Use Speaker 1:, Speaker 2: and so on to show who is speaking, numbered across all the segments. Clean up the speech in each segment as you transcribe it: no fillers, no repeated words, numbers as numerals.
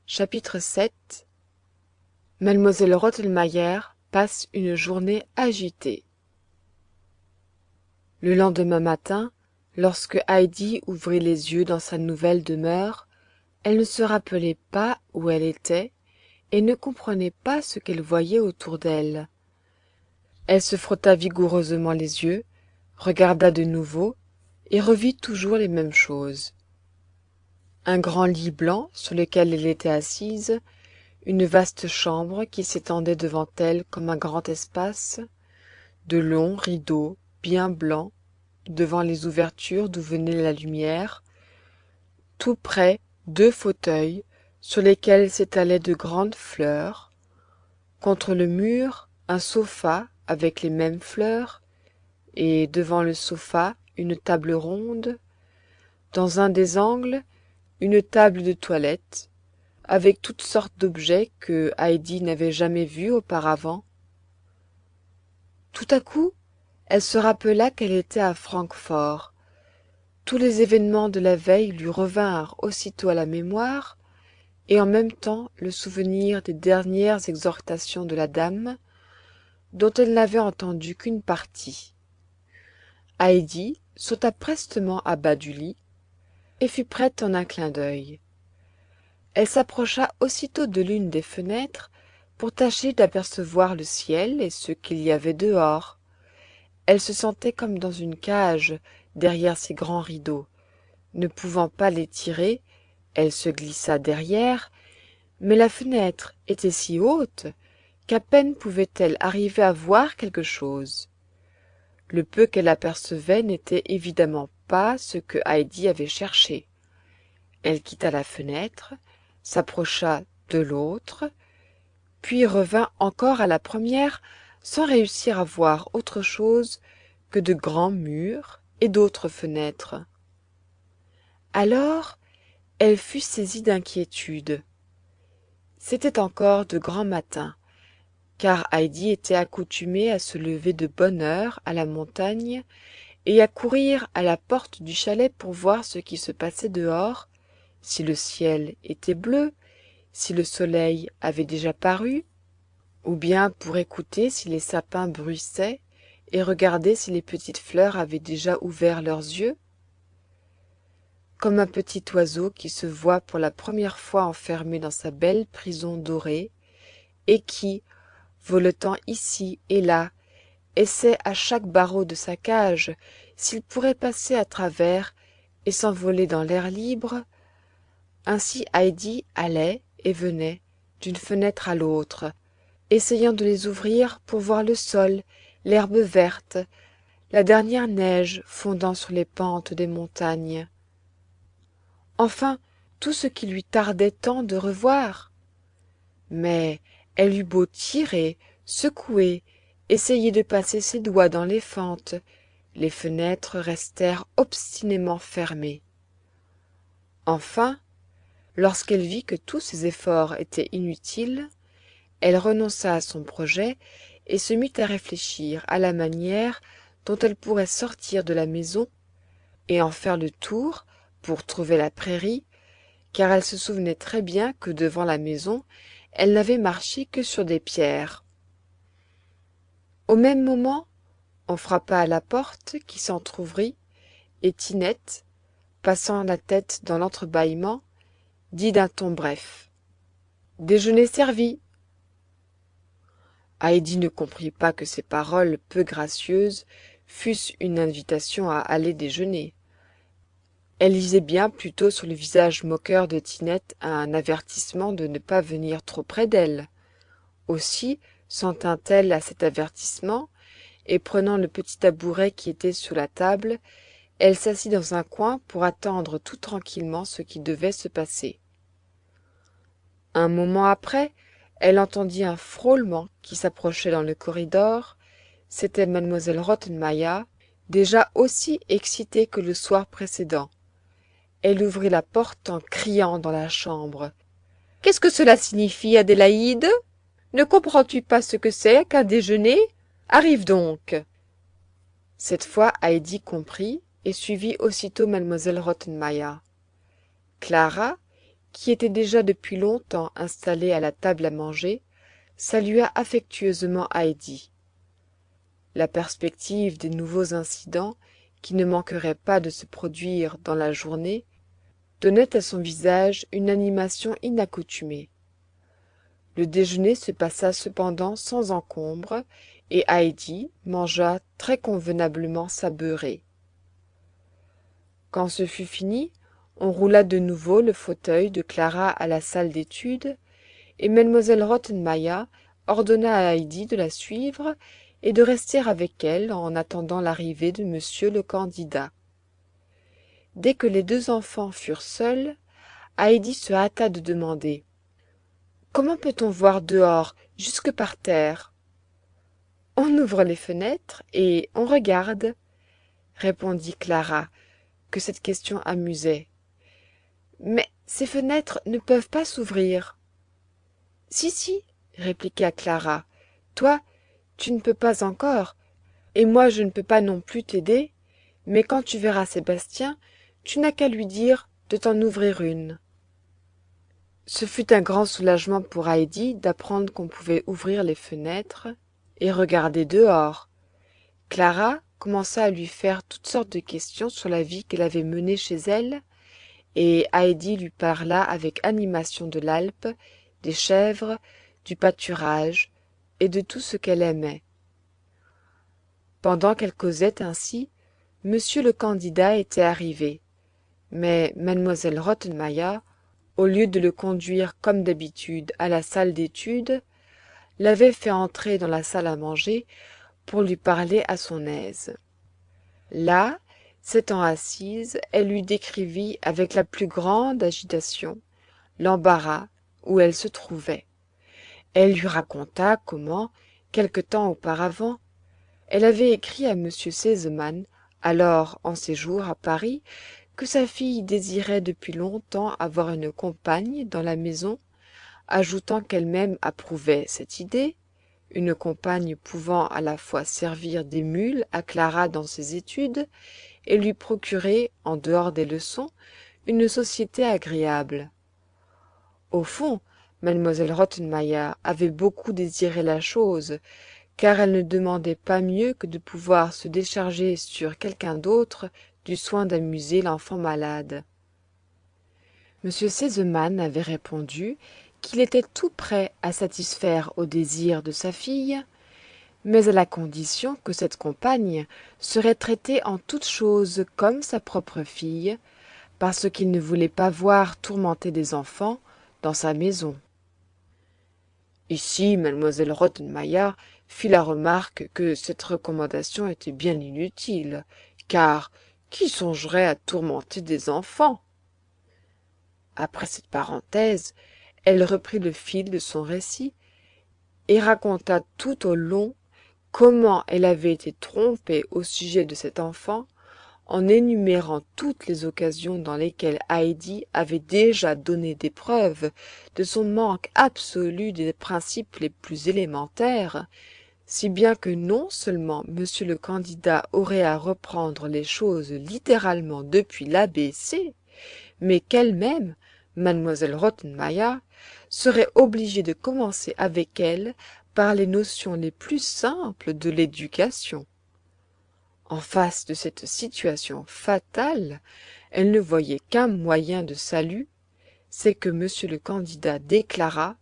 Speaker 1: Chapitre 7. Mlle Rottenmeier passe une journée agitée. Le lendemain matin, lorsque Heidi ouvrit les yeux dans sa nouvelle demeure, elle ne se rappelait pas où elle était et ne comprenait pas ce qu'elle voyait autour d'elle. Elle se frotta vigoureusement les yeux, regarda de nouveau et revit toujours les mêmes choses. Un grand lit blanc sur lequel elle était assise, une vaste chambre qui s'étendait devant elle comme un grand espace, de longs rideaux bien blancs devant les ouvertures d'où venait la lumière, tout près 2 fauteuils sur lesquels s'étalaient de grandes fleurs, contre le mur un sofa avec les mêmes fleurs, et devant le sofa une table ronde, dans un des angles une table de toilette, avec toutes sortes d'objets que Heidi n'avait jamais vus auparavant. Tout à coup, elle se rappela qu'elle était à Francfort. Tous les événements de la veille lui revinrent aussitôt à la mémoire, et en même temps le souvenir des dernières exhortations de la dame, dont elle n'avait entendu qu'une partie. Heidi sauta prestement à bas du lit, et fut prête en un clin d'œil. Elle s'approcha aussitôt de l'une des fenêtres pour tâcher d'apercevoir le ciel et ce qu'il y avait dehors. Elle se sentait comme dans une cage derrière ces grands rideaux. Ne pouvant pas les tirer, elle se glissa derrière, mais la fenêtre était si haute qu'à peine pouvait-elle arriver à voir quelque chose. Le peu qu'elle apercevait n'était évidemment pas ce que Heidi avait cherché. Elle quitta la fenêtre, s'approcha de l'autre, puis revint encore à la première sans réussir à voir autre chose que de grands murs et d'autres fenêtres. Alors elle fut saisie d'inquiétude. C'était encore de grand matin, car Heidi était accoutumée à se lever de bonne heure à la montagne et à courir à la porte du chalet pour voir ce qui se passait dehors, si le ciel était bleu, si le soleil avait déjà paru, ou bien pour écouter si les sapins bruissaient et regarder si les petites fleurs avaient déjà ouvert leurs yeux. Comme un petit oiseau qui se voit pour la première fois enfermé dans sa belle prison dorée et qui, voletant ici et là, essaie à chaque barreau de sa cage s'il pourrait passer à travers et s'envoler dans l'air libre, ainsi Heidi allait et venait d'une fenêtre à l'autre, essayant de les ouvrir pour voir le sol, l'herbe verte, la dernière neige fondant sur les pentes des montagnes. Enfin, tout ce qui lui tardait tant de revoir. Mais elle eut beau tirer, secouer, essayer de passer ses doigts dans les fentes, les fenêtres restèrent obstinément fermées. Enfin, lorsqu'elle vit que tous ses efforts étaient inutiles, elle renonça à son projet et se mit à réfléchir à la manière dont elle pourrait sortir de la maison et en faire le tour pour trouver la prairie, car elle se souvenait très bien que devant la maison, elle n'avait marché que sur des pierres. Au même moment, on frappa à la porte qui s'entr'ouvrit, et Tinette, passant la tête dans l'entrebâillement, dit d'un ton bref: « Déjeuner servi !» Heidi ne comprit pas que ces paroles peu gracieuses fussent une invitation à aller déjeuner. Elle lisait bien plutôt sur le visage moqueur de Tinette un avertissement de ne pas venir trop près d'elle. Aussi s'en tint-elle à cet avertissement, et prenant le petit tabouret qui était sur la table, elle s'assit dans un coin pour attendre tout tranquillement ce qui devait se passer. Un moment après, elle entendit un frôlement qui s'approchait dans le corridor. C'était M elle Rottenmeier, déjà aussi excitée que le soir précédent. Elle ouvrit la porte en criant dans la chambre. « Qu'est-ce que cela signifie, Adélaïde ? Ne comprends-tu pas ce que c'est qu'un déjeuner ? Arrive donc !» Cette fois Heidi comprit et suivit aussitôt M elle Rottenmeier. Clara, qui était déjà depuis longtemps installée à la table à manger, salua affectueusement Heidi. La perspective des nouveaux incidents, qui ne manqueraient pas de se produire dans la journée, donnait à son visage une animation inaccoutumée. Le déjeuner se passa cependant sans encombre, et Heidi mangea très convenablement sa beurrée. Quand ce fut fini, on roula de nouveau le fauteuil de Clara à la salle d'études, et M elle Rottenmeier ordonna à Heidi de la suivre et de rester avec elle en attendant l'arrivée de monsieur le candidat. Dès que les deux enfants furent seuls, Heidi se hâta de demander: comment peut-on voir dehors, jusque par terre? On ouvre les fenêtres et on regarde, répondit Clara, que cette question amusait. Mais ces fenêtres ne peuvent pas s'ouvrir. Si, si, répliqua Clara, toi, tu ne peux pas encore, et moi je ne peux pas non plus t'aider, mais quand tu verras Sébastien, tu n'as qu'à lui dire de t'en ouvrir une. Ce fut un grand soulagement pour Heidi d'apprendre qu'on pouvait ouvrir les fenêtres et regarder dehors. Clara commença à lui faire toutes sortes de questions sur la vie qu'elle avait menée chez elle, et Heidi lui parla avec animation de l'Alpe, des chèvres, du pâturage et de tout ce qu'elle aimait. Pendant qu'elle causait ainsi, monsieur le candidat était arrivé, mais M elle Rottenmeier, au lieu de le conduire comme d'habitude à la salle d'études, l'avait fait entrer dans la salle à manger pour lui parler à son aise. Là, s'étant assise, elle lui décrivit avec la plus grande agitation l'embarras où elle se trouvait. Elle lui raconta comment, quelque temps auparavant, elle avait écrit à M. Sesemann, alors en séjour à Paris, que sa fille désirait depuis longtemps avoir une compagne dans la maison, ajoutant qu'elle-même approuvait cette idée, une compagne pouvant à la fois servir d'émule à Clara dans ses études et lui procurer, en dehors des leçons, une société agréable. Au fond, M elle Rottenmeier avait beaucoup désiré la chose, car elle ne demandait pas mieux que de pouvoir se décharger sur quelqu'un d'autre du soin d'amuser l'enfant malade. M. Sesemann avait répondu qu'il était tout prêt à satisfaire aux désirs de sa fille, mais à la condition que cette compagne serait traitée en toutes choses comme sa propre fille, parce qu'il ne voulait pas voir tourmenter des enfants dans sa maison. Ici, M elle Rottenmeier fit la remarque que cette recommandation était bien inutile, car qui songerait à tourmenter des enfants? Après cette parenthèse, elle reprit le fil de son récit et raconta tout au long comment elle avait été trompée au sujet de cet enfant, en énumérant toutes les occasions dans lesquelles Heidi avait déjà donné des preuves de son manque absolu des principes les plus élémentaires, si bien que non seulement monsieur le candidat aurait à reprendre les choses littéralement depuis l'ABC, mais qu'elle-même, M elle Rottenmeier, serait obligée de commencer avec elle par les notions les plus simples de l'éducation. En face de cette situation fatale, elle ne voyait qu'un moyen de salut, c'est que monsieur le candidat déclara,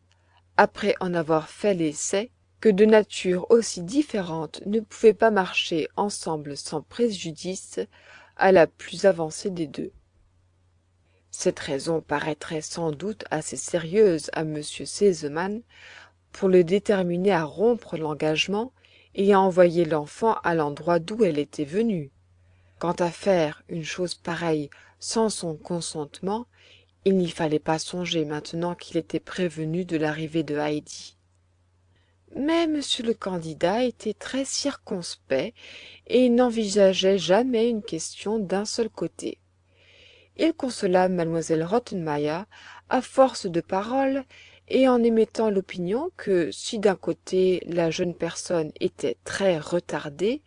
Speaker 1: après en avoir fait l'essai, que deux natures aussi différentes ne pouvaient pas marcher ensemble sans préjudice à la plus avancée des deux. Cette raison paraîtrait sans doute assez sérieuse à M. Sesemann pour le déterminer à rompre l'engagement et à envoyer l'enfant à l'endroit d'où elle était venue. Quant à faire une chose pareille sans son consentement, il n'y fallait pas songer maintenant qu'il était prévenu de l'arrivée de Heidi. Mais monsieur le candidat était très circonspect et n'envisageait jamais une question d'un seul côté. Il consola M elle Rottenmeier à force de paroles et en émettant l'opinion que si d'un côté la jeune personne était très retardée,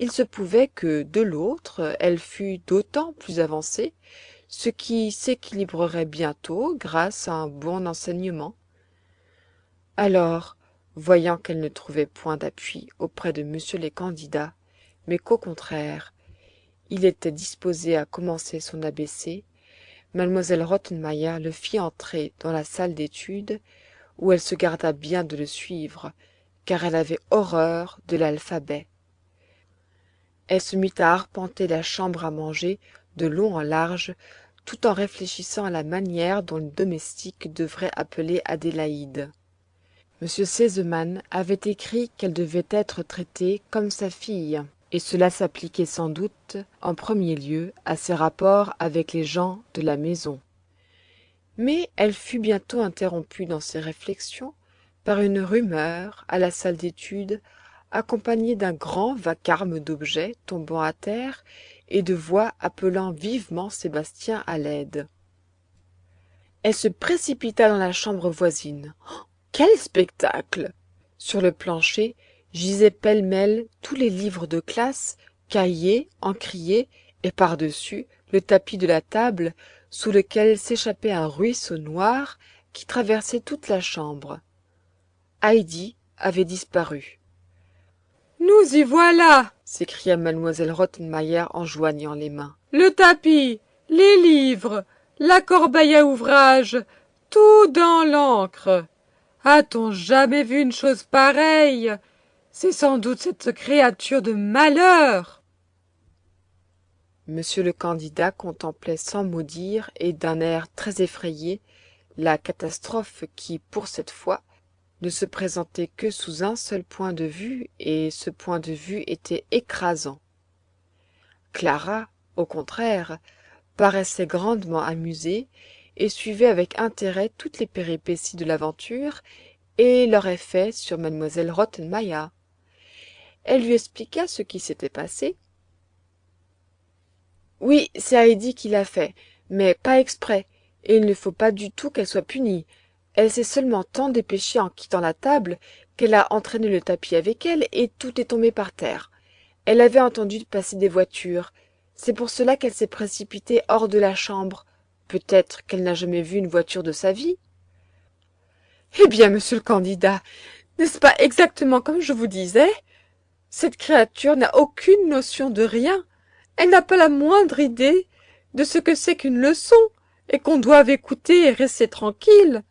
Speaker 1: il se pouvait que de l'autre elle fût d'autant plus avancée, ce qui s'équilibrerait bientôt grâce à un bon enseignement. Alors, voyant qu'elle ne trouvait point d'appui auprès de monsieur les candidats, mais qu'au contraire, il était disposé à commencer son ABC, mademoiselle Rottenmeier le fit entrer dans la salle d'études, où elle se garda bien de le suivre, car elle avait horreur de l'alphabet. Elle se mit à arpenter la chambre à manger de long en large, tout en réfléchissant à la manière dont le domestique devrait appeler Adélaïde. M. Sesemann avait écrit qu'elle devait être traitée comme sa fille, et cela s'appliquait sans doute en premier lieu à ses rapports avec les gens de la maison. Mais elle fut bientôt interrompue dans ses réflexions par une rumeur à la salle d'études, accompagnée d'un grand vacarme d'objets tombant à terre et de voix appelant vivement Sébastien à l'aide. Elle se précipita dans la chambre voisine. Oh, quel spectacle! Sur le plancher gisaient pêle-mêle tous les livres de classe, cahiers, encriers, et par-dessus le tapis de la table, sous lequel s'échappait un ruisseau noir qui traversait toute la chambre. Heidi avait disparu. « Nous y voilà !» s'écria mademoiselle Rottenmeier en joignant les mains. « Le tapis, les livres, la corbeille à ouvrage, tout dans l'encre. A-t-on jamais vu une chose pareille? C'est sans doute cette créature de malheur. » Monsieur le candidat contemplait sans mot dire et d'un air très effrayé la catastrophe qui, pour cette fois, ne se présentait que sous un seul point de vue, et ce point de vue était écrasant. Clara, au contraire, paraissait grandement amusée et suivait avec intérêt toutes les péripéties de l'aventure et leur effet sur mademoiselle Rottenmeier. Elle lui expliqua ce qui s'était passé. « Oui, c'est Heidi qui l'a fait, mais pas exprès, et il ne faut pas du tout qu'elle soit punie. Elle s'est seulement tant dépêchée en quittant la table qu'elle a entraîné le tapis avec elle et tout est tombé par terre. Elle avait entendu passer des voitures. C'est pour cela qu'elle s'est précipitée hors de la chambre. Peut-être qu'elle n'a jamais vu une voiture de sa vie. » « Eh bien, monsieur le candidat, n'est-ce pas exactement comme je vous disais? Cette créature n'a aucune notion de rien. Elle n'a pas la moindre idée de ce que c'est qu'une leçon et qu'on doive écouter et rester tranquille.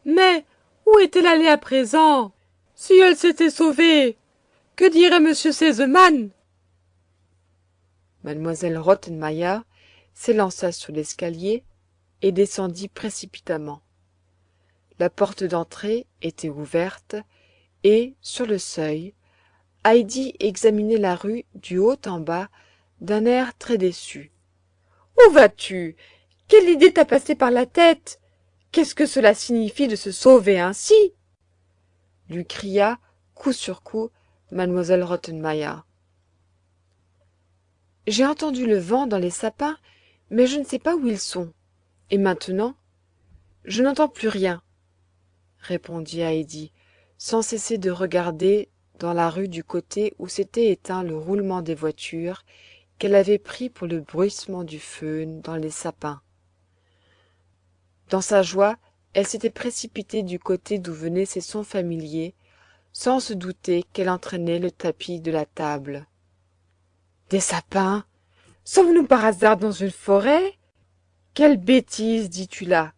Speaker 1: Mais où est-elle allée à présent? Si elle s'était sauvée, que dirait monsieur Sesemann? Mademoiselle Rottenmeier s'élança sur l'escalier et descendit précipitamment. La porte d'entrée était ouverte et, sur le seuil, Heidi examinait la rue du haut en bas d'un air très déçu. « Où vas-tu? Quelle idée t'a passé par la tête? Qu'est-ce que cela signifie de se sauver ainsi ?» lui cria, coup sur coup, mademoiselle Rottenmeier. « J'ai entendu le vent dans les sapins, mais je ne sais pas où ils sont. Et maintenant, je n'entends plus rien, » répondit Heidi, sans cesser de regarder dans la rue du côté où s'était éteint le roulement des voitures qu'elle avait pris pour le bruissement du feu dans les sapins. Dans sa joie, elle s'était précipitée du côté d'où venaient ces sons familiers, sans se douter qu'elle entraînait le tapis de la table. « Des sapins? Sommes-nous par hasard dans une forêt? Quelle bêtise dis-tu là?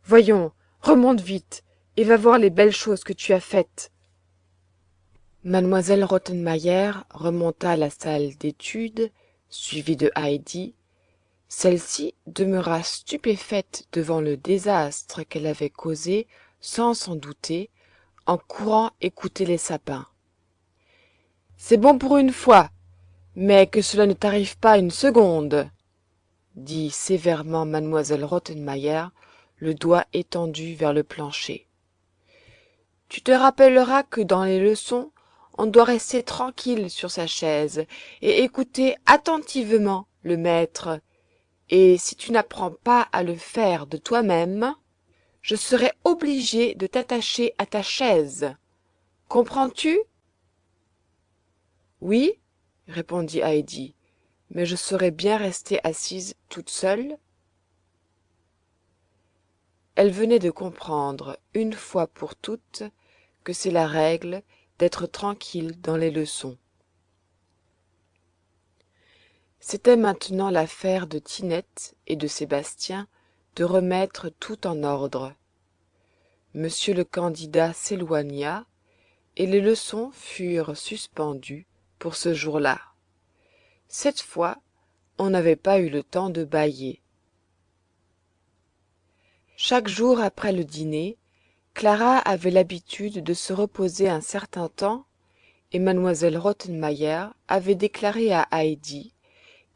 Speaker 1: Voyons, remonte vite et va voir les belles choses que tu as faites. » Mademoiselle Rottenmeier remonta à la salle d'études, suivie de Heidi. Celle-ci demeura stupéfaite devant le désastre qu'elle avait causé, sans s'en douter, en courant écouter les sapins. « C'est bon pour une fois, mais que cela ne t'arrive pas une seconde, » dit sévèrement mademoiselle Rottenmeier, le doigt étendu vers le plancher. « Tu te rappelleras que dans les leçons, on doit rester tranquille sur sa chaise et écouter attentivement le maître. Et si tu n'apprends pas à le faire de toi-même, je serai obligée de t'attacher à ta chaise. Comprends-tu? » « Oui, » répondit Heidi, mais je saurais bien rester assise toute seule. Elle venait de comprendre, une fois pour toutes, que c'est la règle d'être tranquille dans les leçons. C'était maintenant l'affaire de Tinette et de Sébastien de remettre tout en ordre. Monsieur le candidat s'éloigna, et les leçons furent suspendues pour ce jour-là. Cette fois, on n'avait pas eu le temps de bâiller. Chaque jour après le dîner, Clara avait l'habitude de se reposer un certain temps, et M elle Rottenmeier avait déclaré à Heidi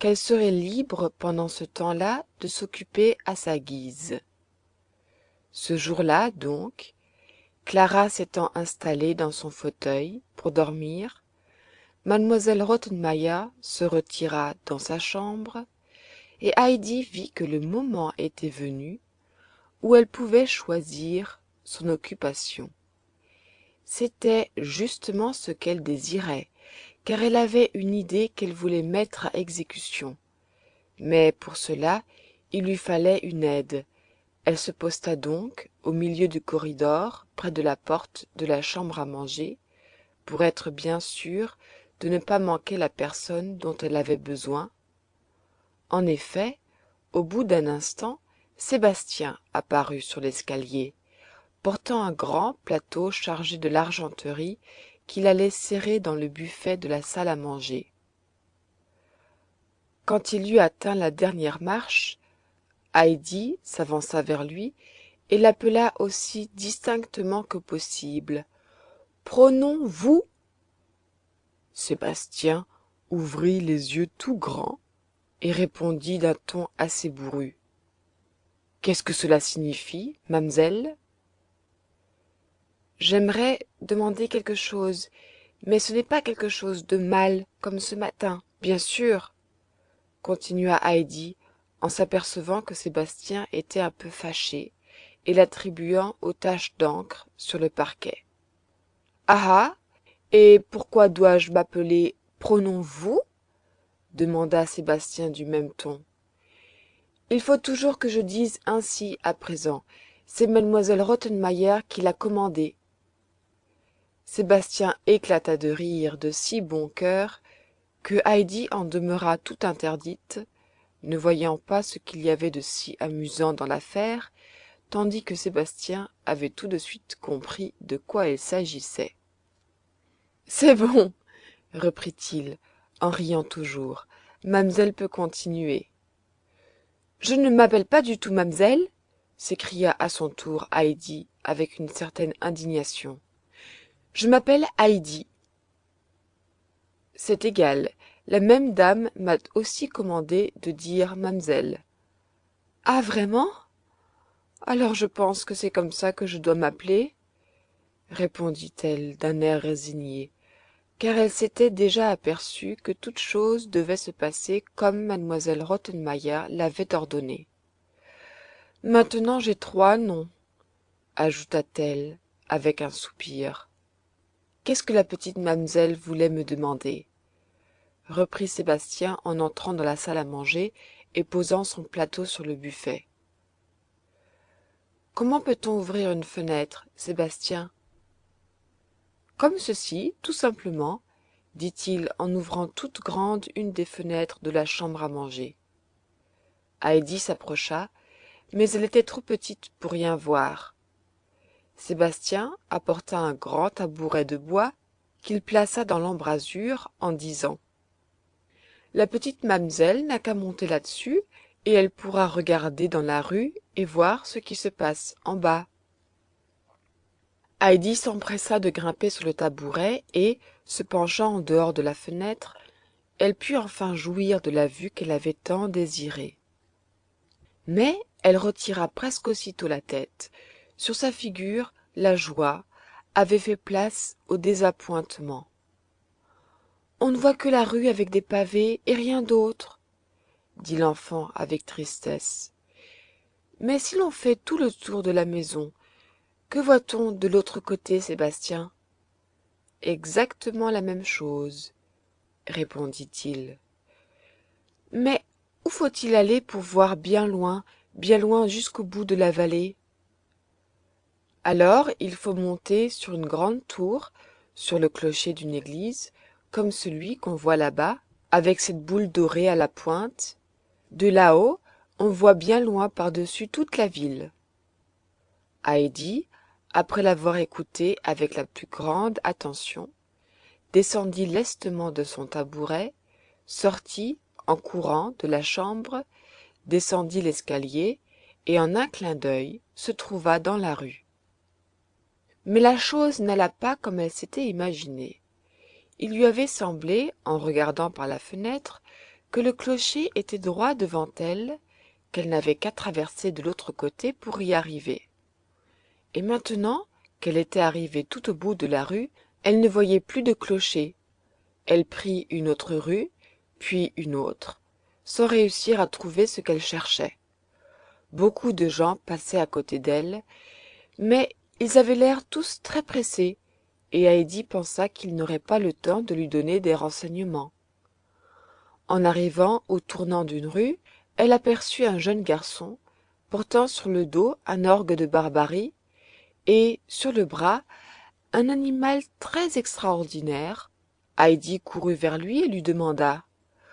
Speaker 1: qu'elle serait libre pendant ce temps-là de s'occuper à sa guise. Ce jour-là, donc, Clara s'étant installée dans son fauteuil pour dormir, M elle Rottenmeier se retira dans sa chambre, et Heidi vit que le moment était venu où elle pouvait choisir son occupation. C'était justement ce qu'elle désirait, car elle avait une idée qu'elle voulait mettre à exécution. Mais pour cela, il lui fallait une aide. Elle se posta donc au milieu du corridor, près de la porte de la chambre à manger, pour être bien sûre de ne pas manquer la personne dont elle avait besoin. En effet, au bout d'un instant, Sébastien apparut sur l'escalier, portant un grand plateau chargé de l'argenterie qu'il allait serrer dans le buffet de la salle à manger. Quand il eut atteint la dernière marche, Heidi s'avança vers lui et l'appela aussi distinctement que possible. « Pronom vous ?» Sébastien ouvrit les yeux tout grands et répondit d'un ton assez bourru. « Qu'est-ce que cela signifie, mamselle ?» « J'aimerais demander quelque chose, mais ce n'est pas quelque chose de mal, comme ce matin, bien sûr, » continua Heidi, en s'apercevant que Sébastien était un peu fâché et l'attribuant aux taches d'encre sur le parquet. « Ah ah, et pourquoi dois-je m'appeler pronom vous ?» demanda Sébastien du même ton. « Il faut toujours que je dise ainsi à présent. C'est mademoiselle Rottenmeier qui l'a commandé. » Sébastien éclata de rire de si bon cœur que Heidi en demeura tout interdite, ne voyant pas ce qu'il y avait de si amusant dans l'affaire, tandis que Sébastien avait tout de suite compris de quoi il s'agissait. « C'est bon, » reprit-il, en riant toujours, « mamselle peut continuer. »« Je ne m'appelle pas du tout mamselle !» s'écria à son tour Heidi avec une certaine indignation. « Je m'appelle Heidi. »« C'est égal, la même dame m'a aussi commandé de dire mamselle. »« Ah, vraiment ? Alors je pense que c'est comme ça que je dois m'appeler, » répondit-elle d'un air résigné, car elle s'était déjà aperçue que toute chose devait se passer comme mademoiselle Rottenmeier l'avait ordonné. « Maintenant j'ai 3 noms, » ajouta-t-elle avec un soupir. « Qu'est-ce que la petite mamselle voulait me demander ?» reprit Sébastien en entrant dans la salle à manger et posant son plateau sur le buffet. « Comment peut-on ouvrir une fenêtre, Sébastien ?»« Comme ceci, tout simplement, » dit-il en ouvrant toute grande une des fenêtres de la chambre à manger. Heidi s'approcha, mais elle était trop petite pour rien voir. Sébastien apporta un grand tabouret de bois qu'il plaça dans l'embrasure en disant « La petite mamselle n'a qu'à monter là-dessus et elle pourra regarder dans la rue et voir ce qui se passe en bas. » Heidi s'empressa de grimper sur le tabouret et, se penchant en dehors de la fenêtre, elle put enfin jouir de la vue qu'elle avait tant désirée. Mais elle retira presque aussitôt la tête. Sur sa figure, la joie avait fait place au désappointement. « On ne voit que la rue avec des pavés et rien d'autre, » dit l'enfant avec tristesse. « Mais si l'on fait tout le tour de la maison, que voit-on de l'autre côté, Sébastien ?»« Exactement la même chose, » répondit-il. Mais où faut-il aller pour voir bien loin jusqu'au bout de la vallée? Alors il faut monter sur une grande tour, sur le clocher d'une église, comme celui qu'on voit là-bas, avec cette boule dorée à la pointe. De là-haut, on voit bien loin par-dessus toute la ville. Heidi, après l'avoir écouté avec la plus grande attention, descendit lestement de son tabouret, sortit en courant de la chambre, descendit l'escalier et en un clin d'œil se trouva dans la rue. Mais la chose n'alla pas comme elle s'était imaginé. Il lui avait semblé, en regardant par la fenêtre, que le clocher était droit devant elle, qu'elle n'avait qu'à traverser de l'autre côté pour y arriver. Et maintenant qu'elle était arrivée tout au bout de la rue, elle ne voyait plus de clocher. Elle prit une autre rue, puis une autre, sans réussir à trouver ce qu'elle cherchait. Beaucoup de gens passaient à côté d'elle, mais ils avaient l'air tous très pressés, et Heidi pensa qu'ils n'auraient pas le temps de lui donner des renseignements. En arrivant au tournant d'une rue, elle aperçut un jeune garçon, portant sur le dos un orgue de Barbarie, et, sur le bras, un animal très extraordinaire. Heidi courut vers lui et lui demanda: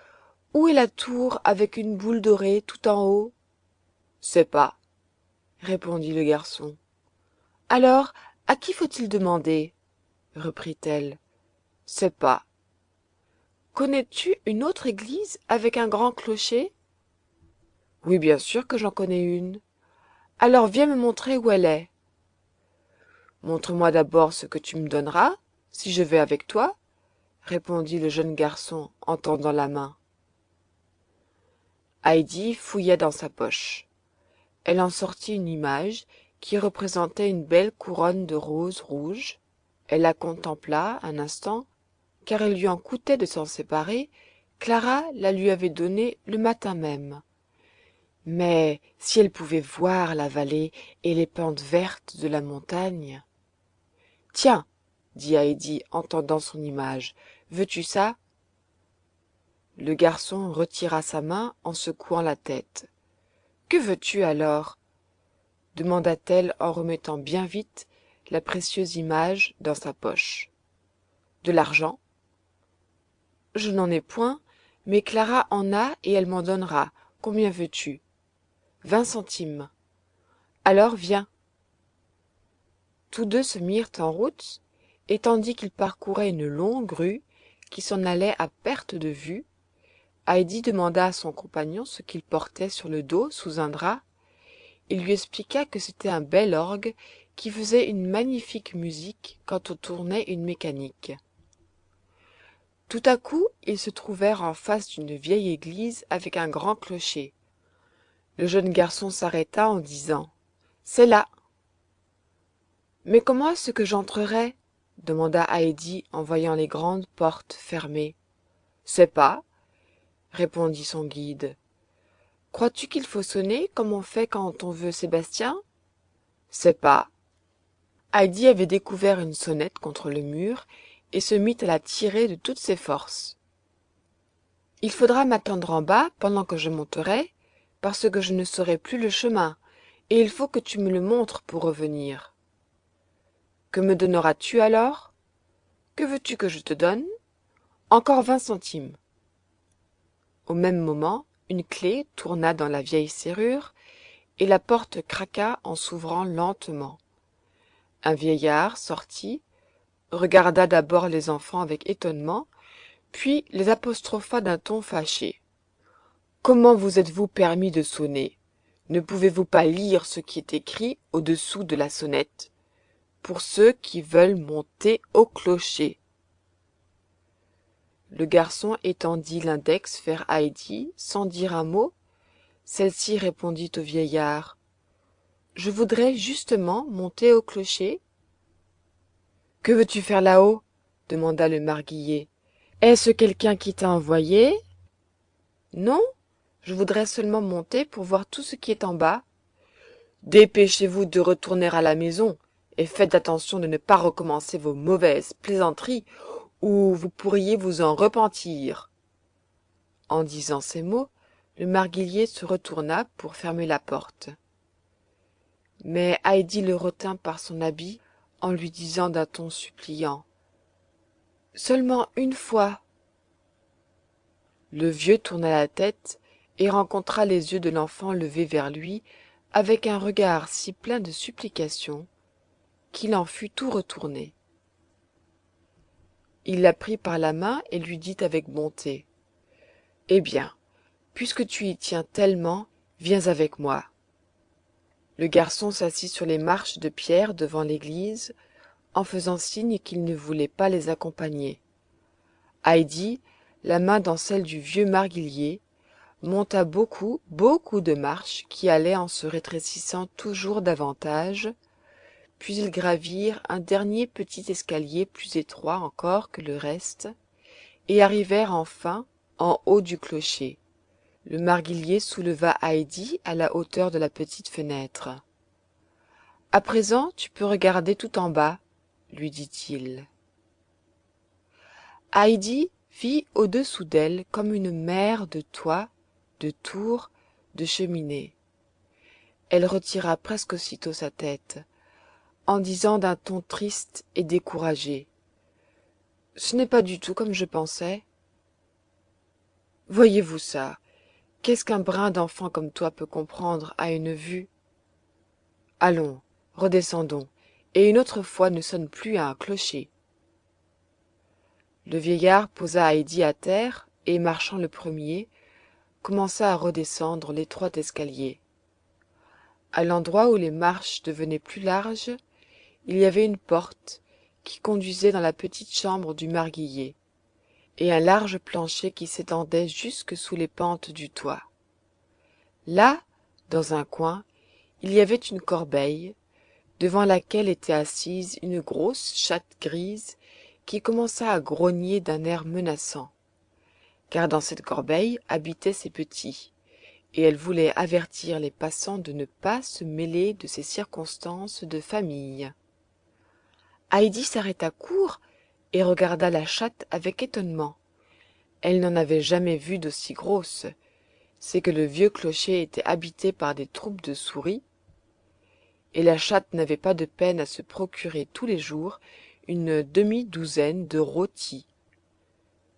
Speaker 1: « Où est la tour avec une boule dorée tout en haut ?»« Sais pas, » répondit le garçon. « Alors, à qui faut-il demander ?» reprit-elle. « Sais pas. »« Connais-tu une autre église avec un grand clocher ?»« Oui, bien sûr que j'en connais une. »« Alors viens me montrer où elle est. »« Montre-moi d'abord ce que tu me donneras, si je vais avec toi, » répondit le jeune garçon en tendant la main. Heidi fouilla dans sa poche. Elle en sortit une image qui représentait une belle couronne de roses rouges. Elle la contempla un instant, car il lui en coûtait de s'en séparer. Clara la lui avait donnée le matin même. Mais si elle pouvait voir la vallée et les pentes vertes de la montagne. « Tiens, » dit Heidi en tendant son image, « veux-tu ça ?» Le garçon retira sa main en secouant la tête. « Que veux-tu alors ?» demanda-t-elle en remettant bien vite la précieuse image dans sa poche. « De l'argent ?»« Je n'en ai point, mais Clara en a et elle m'en donnera. Combien veux-tu ?»« 20 centimes. »« Alors viens. » Tous deux se mirent en route, et tandis qu'ils parcouraient une longue rue qui s'en allait à perte de vue, Heidi demanda à son compagnon ce qu'il portait sur le dos sous un drap. Il lui expliqua que c'était un bel orgue qui faisait une magnifique musique quand on tournait une mécanique. Tout à coup, ils se trouvèrent en face d'une vieille église avec un grand clocher. Le jeune garçon s'arrêta en disant: « C'est là. »« Mais comment est-ce que j'entrerai ?» demanda Heidi en voyant les grandes portes fermées. « Sais pas, » répondit son guide. « Crois-tu qu'il faut sonner comme on fait quand on veut Sébastien ?»« Sais pas. » Heidi avait découvert une sonnette contre le mur et se mit à la tirer de toutes ses forces. « Il faudra m'attendre en bas pendant que je monterai, parce que je ne saurai plus le chemin, et il faut que tu me le montres pour revenir. »« Que me donneras-tu alors ? » ?»« Que veux-tu que je te donne ? » ?»« Encore 20 centimes. » Au même moment, une clé tourna dans la vieille serrure, et la porte craqua en s'ouvrant lentement. Un vieillard sortit, regarda d'abord les enfants avec étonnement, puis les apostropha d'un ton fâché. « Comment vous êtes-vous permis de sonner ? Ne pouvez-vous pas lire ce qui est écrit au-dessous de la sonnette ? Pour ceux qui veulent monter au clocher. » Le garçon étendit l'index vers Heidi sans dire un mot. Celle-ci répondit au vieillard: « Je voudrais justement monter au clocher. »« Que veux-tu faire là-haut ? » demanda le marguillier. « Est-ce quelqu'un qui t'a envoyé ? » ?»« Non, je voudrais seulement monter pour voir tout ce qui est en bas. »« Dépêchez-vous de retourner à la maison et faites attention de ne pas recommencer vos mauvaises plaisanteries ou vous pourriez vous en repentir. » En disant ces mots, le marguillier se retourna pour fermer la porte. Mais Heidi le retint par son habit en lui disant d'un ton suppliant: « Seulement une fois !» Le vieux tourna la tête et rencontra les yeux de l'enfant levés vers lui avec un regard si plein de supplication qu'il en fut tout retourné. Il la prit par la main et lui dit avec bonté: « Eh bien, puisque tu y tiens tellement, viens avec moi. » Le garçon s'assit sur les marches de pierre devant l'église, en faisant signe qu'il ne voulait pas les accompagner. Heidi, la main dans celle du vieux marguillier, monta beaucoup de marches qui allaient en se rétrécissant toujours davantage, puis ils gravirent un dernier petit escalier plus étroit encore que le reste, et arrivèrent enfin en haut du clocher. Le marguillier souleva Heidi à la hauteur de la petite fenêtre. « À présent, tu peux regarder tout en bas, » lui dit-il. Heidi vit au-dessous d'elle comme une mer de toits, de tours, de cheminées. Elle retira presque aussitôt sa tête, en disant d'un ton triste et découragé: « Ce n'est pas du tout comme je pensais. » « Voyez-vous ça? Qu'est-ce qu'un brin d'enfant comme toi peut comprendre à une vue? Allons, redescendons, et une autre fois ne sonne plus à un clocher. » Le vieillard posa Heidi à terre et, marchant le premier, commença à redescendre l'étroit escalier. À l'endroit où les marches devenaient plus larges, il y avait une porte qui conduisait dans la petite chambre du marguillier, et un large plancher qui s'étendait jusque sous les pentes du toit. Là, dans un coin, il y avait une corbeille, devant laquelle était assise une grosse chatte grise qui commença à grogner d'un air menaçant, car dans cette corbeille habitaient ses petits, et elle voulait avertir les passants de ne pas se mêler de ces circonstances de famille. Heidi s'arrêta court et regarda la chatte avec étonnement. Elle n'en avait jamais vu d'aussi grosse. C'est que le vieux clocher était habité par des troupes de souris, et la chatte n'avait pas de peine à se procurer tous les jours une demi-douzaine de rôtis.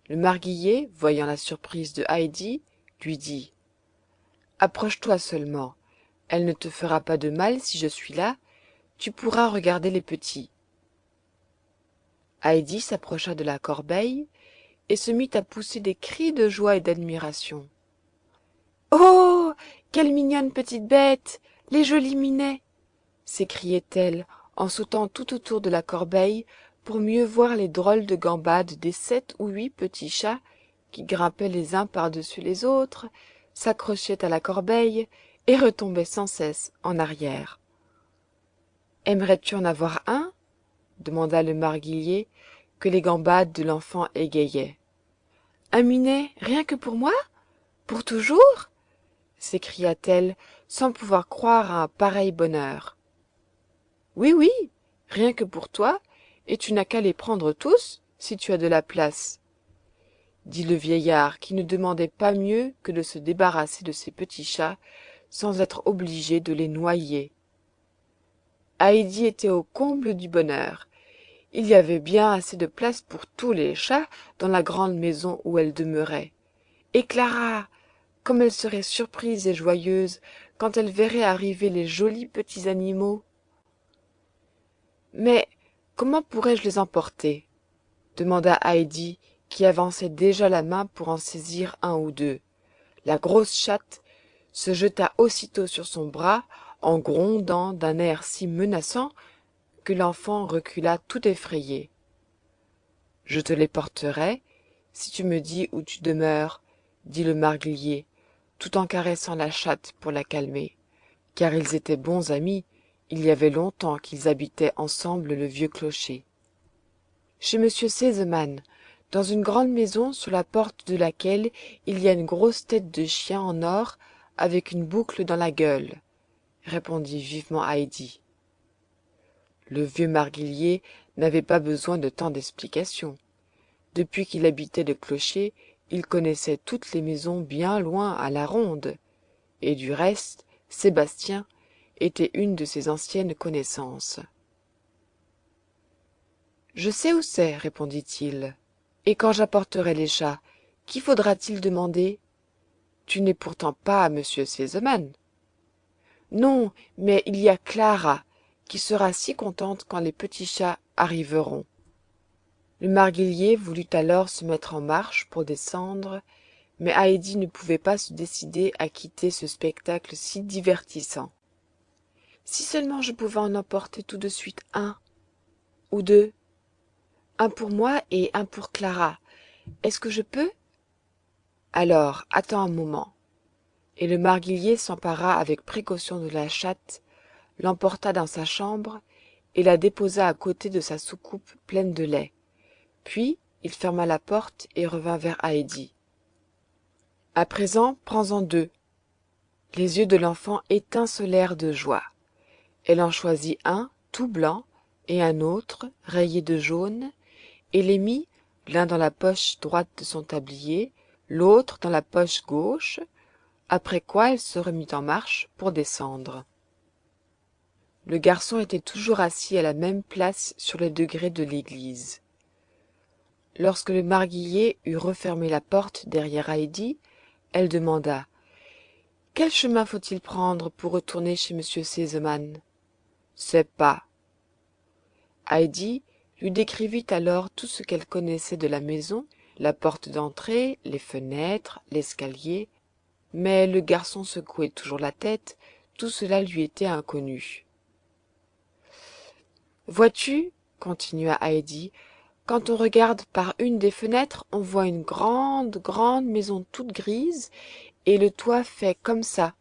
Speaker 1: Le marguillier, voyant la surprise de Heidi, lui dit: « Approche-toi seulement, elle ne te fera pas de mal si je suis là, tu pourras regarder les petits. » Heidi s'approcha de la corbeille et se mit à pousser des cris de joie et d'admiration. « Oh, quelle mignonne petite bête, les jolis minets !» s'écriait-elle en sautant tout autour de la corbeille pour mieux voir les drôles de gambades des 7 ou 8 petits chats qui grimpaient les uns par-dessus les autres, s'accrochaient à la corbeille et retombaient sans cesse en arrière. « Aimerais-tu en avoir un ?» demanda le marguillier, que les gambades de l'enfant égayaient. « Un minet rien que pour moi? Pour toujours ?» s'écria-t-elle sans pouvoir croire à un pareil bonheur. « Oui, oui, rien que pour toi, et tu n'as qu'à les prendre tous, si tu as de la place, » dit le vieillard qui ne demandait pas mieux que de se débarrasser de ses petits chats sans être obligé de les noyer. Heidi était au comble du bonheur. Il y avait bien assez de place pour tous les chats dans la grande maison où elle demeurait. Et Clara, comme elle serait surprise et joyeuse quand elle verrait arriver les jolis petits animaux. « Mais comment pourrais-je les emporter ?» demanda Heidi, qui avançait déjà la main pour en saisir un ou deux. La grosse chatte se jeta aussitôt sur son bras en grondant d'un air si menaçant que l'enfant recula tout effrayé. « Je te les porterai, si tu me dis où tu demeures, » dit le marguillier, tout en caressant la chatte pour la calmer, car ils étaient bons amis, il y avait longtemps qu'ils habitaient ensemble le vieux clocher. « Chez monsieur Sesemann, dans une grande maison sur la porte de laquelle il y a une grosse tête de chien en or avec une boucle dans la gueule, » répondit vivement Heidi. Le vieux marguillier n'avait pas besoin de tant d'explications. Depuis qu'il habitait le clocher, Il connaissait toutes les maisons bien loin à la ronde, et du reste, Sébastien était une de ses anciennes connaissances. « Je sais où c'est, répondit-il. Et quand j'apporterai les chats, qui faudra-t-il demander? Tu n'es pourtant pas monsieur Sesemann. Non, mais il y a Clara, qui sera si contente quand les petits chats arriveront. » Le marguillier voulut alors se mettre en marche pour descendre, mais Heidi ne pouvait pas se décider à quitter ce spectacle si divertissant. « Si seulement je pouvais en emporter tout de suite un, ou deux, un pour moi et un pour Clara. Est-ce que je peux? Alors, attends un moment. » Et le marguillier s'empara avec précaution de la chatte, l'emporta dans sa chambre et la déposa à côté de sa soucoupe pleine de lait. Puis, il ferma la porte et revint vers Heidi. « À présent, prends-en deux. » Les yeux de l'enfant étincelèrent de joie. Elle en choisit un, tout blanc, et un autre, rayé de jaune, et les mit, l'un dans la poche droite de son tablier, l'autre dans la poche gauche, après quoi elle se remit en marche pour descendre. Le garçon était toujours assis à la même place sur les degrés de l'église. Lorsque le marguillier eut refermé la porte derrière Heidi, elle demanda: « Quel chemin faut-il prendre pour retourner chez monsieur Sesemann? »« Sais pas. » Heidi lui décrivit alors tout ce qu'elle connaissait de la maison, la porte d'entrée, les fenêtres, l'escalier, mais le garçon secouait toujours la tête, tout cela lui était inconnu. « Vois-tu, continua Heidi, quand on regarde par une des fenêtres, on voit une grande, grande maison toute grise, et le toit fait comme ça. »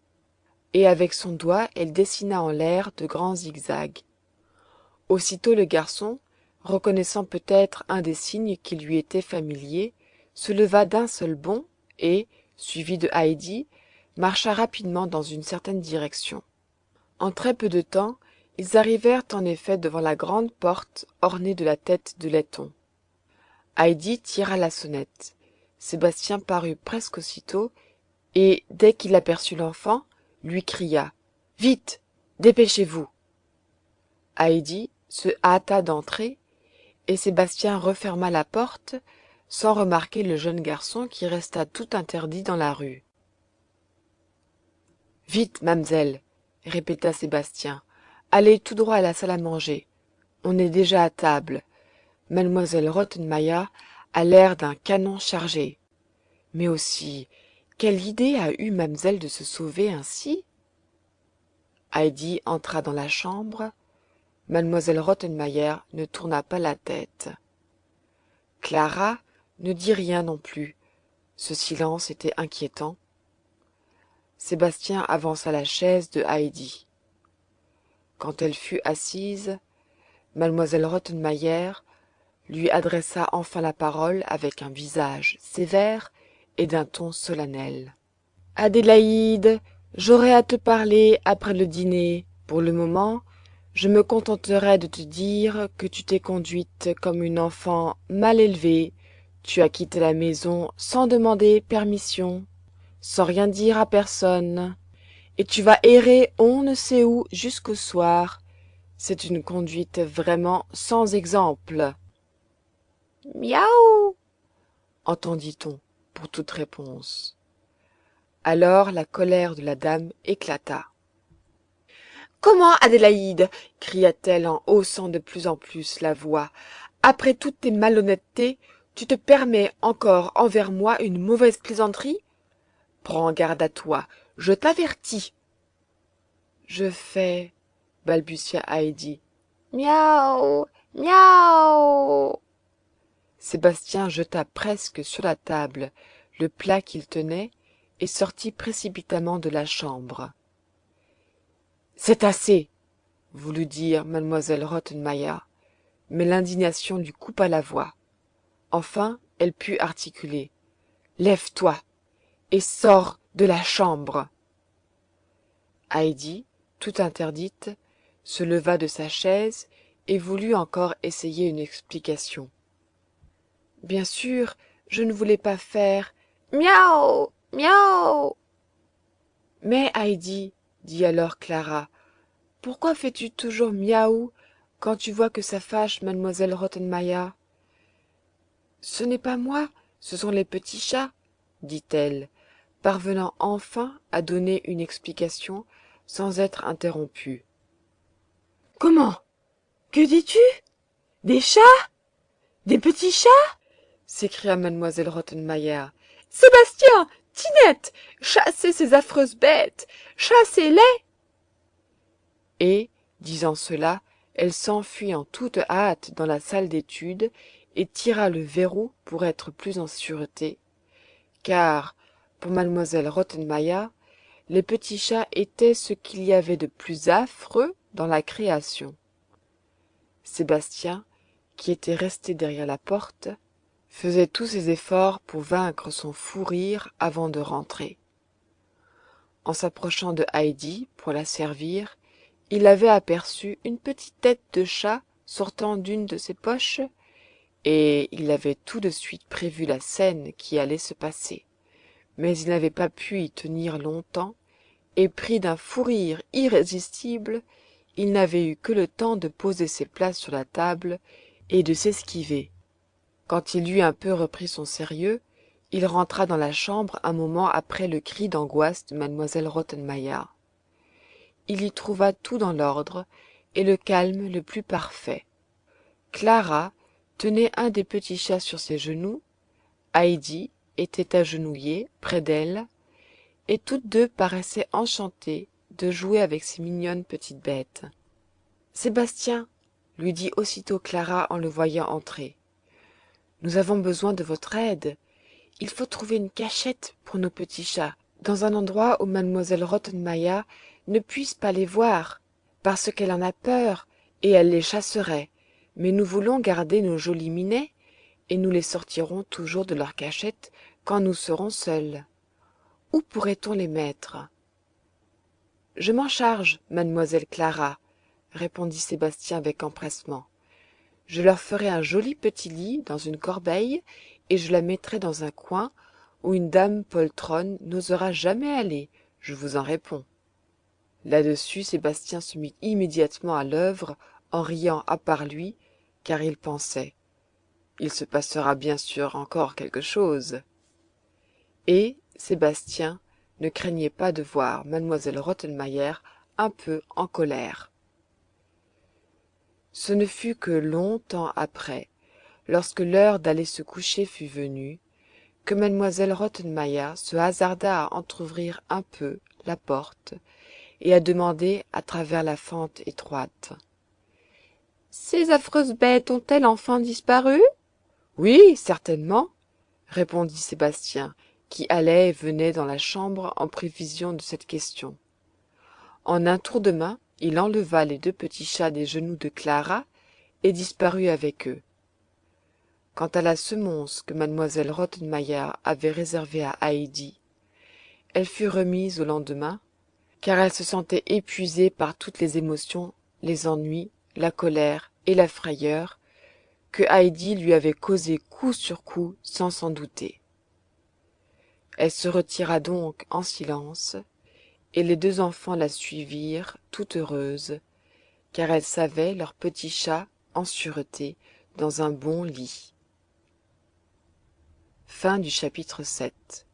Speaker 1: Et avec son doigt, elle dessina en l'air de grands zigzags. Aussitôt le garçon, reconnaissant peut-être un des signes qui lui étaient familiers, se leva d'un seul bond et, suivi de Heidi, marcha rapidement dans une certaine direction. En très peu de temps, ils arrivèrent en effet devant la grande porte ornée de la tête de laiton. Heidi tira la sonnette. Sébastien parut presque aussitôt, et, dès qu'il aperçut l'enfant, lui cria: « Vite, dépêchez-vous !» Heidi se hâta d'entrer, et Sébastien referma la porte, sans remarquer le jeune garçon qui resta tout interdit dans la rue. « Vite, mamselle !» répéta Sébastien. « Allez tout droit à la salle à manger. On est déjà à table. Mademoiselle Rottenmeier a l'air d'un canon chargé. Mais aussi, quelle idée a eue mamselle de se sauver ainsi ?» Heidi entra dans la chambre. Mademoiselle Rottenmeier ne tourna pas la tête. Clara ne dit rien non plus. Ce silence était inquiétant. Sébastien avança la chaise de Heidi. Quand elle fut assise, mademoiselle Rottenmeier lui adressa enfin la parole avec un visage sévère et d'un ton solennel. « Adélaïde, j'aurai à te parler après le dîner. Pour le moment, je me contenterai de te dire que tu t'es conduite comme une enfant mal élevée. Tu as quitté la maison sans demander permission, sans rien dire à personne, et tu vas errer on ne sait où jusqu'au soir. C'est une conduite vraiment sans exemple. »« Miaou » entendit-on pour toute réponse. Alors la colère de la dame éclata. « Comment, Adélaïde ?» cria-t-elle en haussant de plus en plus la voix. « Après toutes tes malhonnêtetés, tu te permets encore envers moi une mauvaise plaisanterie? Prends garde à toi, je t'avertis. »« Je fais... » balbutia Heidi. « Miaou, miaou !» Sébastien jeta presque sur la table le plat qu'il tenait et sortit précipitamment de la chambre. « C'est assez !» voulut dire mademoiselle Rottenmeier, mais l'indignation lui coupa la voix. Enfin, elle put articuler: « Lève-toi et sors de la chambre !» Heidi, tout interdite, se leva de sa chaise et voulut encore essayer une explication. « Bien sûr, je ne voulais pas faire miaou, miaou. Mais Heidi, dit alors Clara, pourquoi fais-tu toujours miaou quand tu vois que ça fâche mademoiselle Rottenmeier? Ce n'est pas moi, ce sont les petits chats, dit-elle, parvenant enfin à donner une explication sans être interrompue.
Speaker 2: Comment? Que dis-tu? Des chats? Des petits chats?
Speaker 1: S'écria mademoiselle Rottenmeier. Sébastien, Tinette, chassez ces affreuses bêtes, chassez-les. Et, disant cela, elle s'enfuit en toute hâte dans la salle d'études et tira le verrou pour être plus en sûreté, car, pour mademoiselle Rottenmeier, les petits chats étaient ce qu'il y avait de plus affreux dans la création. Sébastien, qui était resté derrière la porte, faisait tous ses efforts pour vaincre son fou rire avant de rentrer. En s'approchant de Heidi pour la servir, il avait aperçu une petite tête de chat sortant d'une de ses poches, et il avait tout de suite prévu la scène qui allait se passer. Mais il n'avait pas pu y tenir longtemps, et pris d'un fou rire irrésistible, il n'avait eu que le temps de poser ses plats sur la table et de s'esquiver. Quand il eut un peu repris son sérieux, il rentra dans la chambre un moment après le cri d'angoisse de mademoiselle Rottenmeier. Il y trouva tout dans l'ordre et le calme le plus parfait. Clara tenait un des petits chats sur ses genoux, Heidi était agenouillée près d'elle, et toutes deux paraissaient enchantées de jouer avec ces mignonnes petites bêtes. Sébastien, lui dit aussitôt Clara en le voyant entrer, nous avons besoin de votre aide. Il faut trouver une cachette pour nos petits chats, dans un endroit où mademoiselle Rottenmeier ne puisse pas les voir, parce qu'elle en a peur et elle les chasserait. Mais nous voulons garder nos jolis minets, et nous les sortirons toujours de leur cachette quand nous serons seuls. Où pourrait-on les mettre? Je m'en charge, mademoiselle Clara, répondit Sébastien avec empressement. Je leur ferai un joli petit lit dans une corbeille et je la mettrai dans un coin où une dame poltronne n'osera jamais aller, je vous en réponds. Là-dessus, Sébastien se mit immédiatement à l'œuvre en riant à part lui, car il pensait « Il se passera bien sûr encore quelque chose ». Et Sébastien ne craignait pas de voir mademoiselle Rottenmeier un peu en colère. Ce ne fut que longtemps après, lorsque l'heure d'aller se coucher fut venue, que mademoiselle Rottenmeier se hasarda à entr'ouvrir un peu la porte et à demander à travers la fente étroite. « Ces affreuses bêtes ont-elles enfin disparu ?»« Oui, certainement, » répondit Sébastien, qui allait et venait dans la chambre en prévision de cette question. En un tour de main, il enleva les deux petits chats des genoux de Clara et disparut avec eux. Quant à la semonce que mademoiselle Rottenmeier avait réservée à Heidi, elle fut remise au lendemain, car elle se sentait épuisée par toutes les émotions, les ennuis, la colère et la frayeur que Heidi lui avait causées coup sur coup sans s'en douter. Elle se retira donc en silence, et les deux enfants la suivirent tout heureuses, car elles savaient leur petit chat en sûreté dans un bon lit. Fin du chapitre 7.